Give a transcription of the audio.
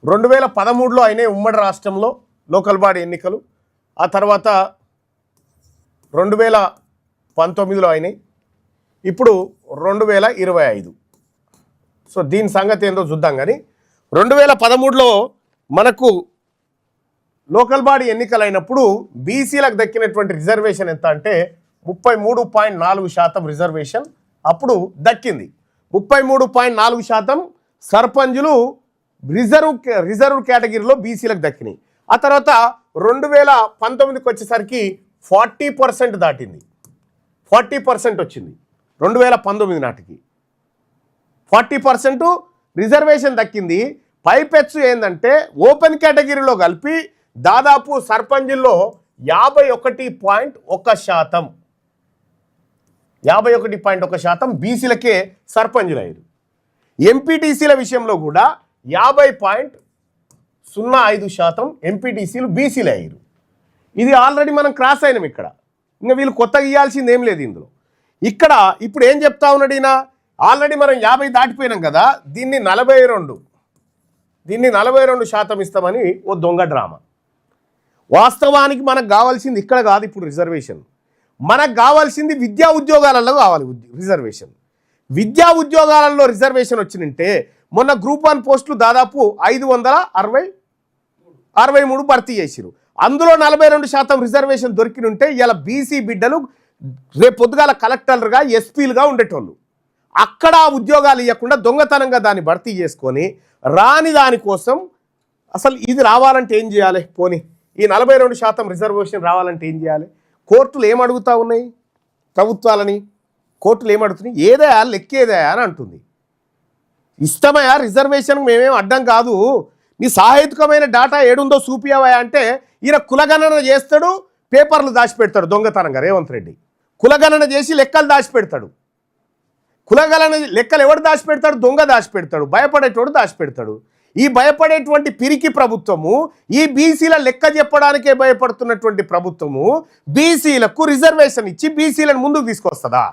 2013లో అయినాయి ఉమ్మడి రాష్ట్రంలో లోకల్ బాడీ ఎన్నికలు. ఆ తర్వాత 2019లో అయినాయి. ఇప్పుడు 2025. సో దీని సంగతి ఏందో చూద్దాం. కానీ 2013లో మనకు లోకల్ బాడీ ఎన్నికలైనప్పుడు బీసీలకు దక్కినటువంటి రిజర్వేషన్ ఎంత అంటే 33.4% రిజర్వేషన్ అప్పుడు దక్కింది. 33.4% సర్పంచులు రిజర్వ్ కేటగిరీలో బీసీలకు దక్కినాయి. ఆ తర్వాత 2019కి వచ్చేసరికి 40% దాటింది. 40% వచ్చింది 2019 నాటికి. 40% రిజర్వేషన్ దక్కింది. పైపెచ్చు ఏంటంటే ఓపెన్ కేటగిరీలో కలిపి దాదాపు సర్పంచుల్లో 51.1%, 51.1% బీసీలకే సర్పంచులు అయ్యారు. ఎంపీటీసీల విషయంలో కూడా 50.05% ఎంపీటీసీలు బీసీలు అయ్యారు. ఇది ఆల్రెడీ మనం క్రాస్ అయినాం. ఇక్కడ ఇంకా వీళ్ళు కొత్తగా ఇవ్వాల్సింది ఏం లేదు ఇందులో. ఇక్కడ ఇప్పుడు ఏం చెప్తా ఉన్నాడు ఈయన, ఆల్రెడీ మనం 50 దాటిపోయినాం కదా, దీన్ని 42% ఇస్తామని ఓ దొంగ డ్రామా. వాస్తవానికి మనకు కావాల్సింది ఇక్కడ కాదు. ఇప్పుడు రిజర్వేషన్ మనకు కావాల్సింది విద్యా ఉద్యోగాలలో కావాలి రిజర్వేషన్. విద్యా ఉద్యోగాలలో రిజర్వేషన్ వచ్చినంటే మొన్న గ్రూప్ 1 పోస్టులు దాదాపు 563 భర్తీ చేసిరు. అందులో 42% రిజర్వేషన్ దొరికినుంటే ఇలా బీసీ బిడ్డలు రేపు పొద్దుగాల కలెక్టర్లుగా ఎస్పీలుగా ఉండేటోళ్ళు. అక్కడ ఉద్యోగాలు ఇవ్వకుండా దొంగతనంగా దాన్ని భర్తీ చేసుకొని రాని దానికోసం అసలు ఇది రావాలంటే ఏం చేయాలి? పోనీ ఈ 42% రిజర్వేషన్ రావాలంటే ఏం చేయాలి? కోర్టులు ఏమడుగుతా ఉన్నాయి ప్రభుత్వాలని? కోర్టులు ఏమడుగుతున్నాయి? ఏదయా లెక్కేదయా అని అంటుంది. ఇష్టమయ్యా రిజర్వేషన్ మేమేం అడ్డం కాదు, నీ సాహిత్యకమైన డేటా ఏడుందో చూపియావా అంటే ఈయన కులగణన చేస్తాడు, పేపర్లు దాచిపెడతాడు దొంగతనంగా. రేవంత్ రెడ్డి కులగణన చేసి లెక్కలు దాచిపెడతాడు. కులగణన లెక్కలు ఎవడు దాచిపెడతాడు? దొంగ దాచిపెడతాడు, భయపడేటోడు దాచిపెడతాడు. ఈ భయపడేటువంటి పిరికి ప్రభుత్వము, ఈ బీసీల లెక్క చెప్పడానికే భయపడుతున్నటువంటి ప్రభుత్వము బీసీలకు రిజర్వేషన్ ఇచ్చి బీసీలను ముందుకు తీసుకొస్తుందా?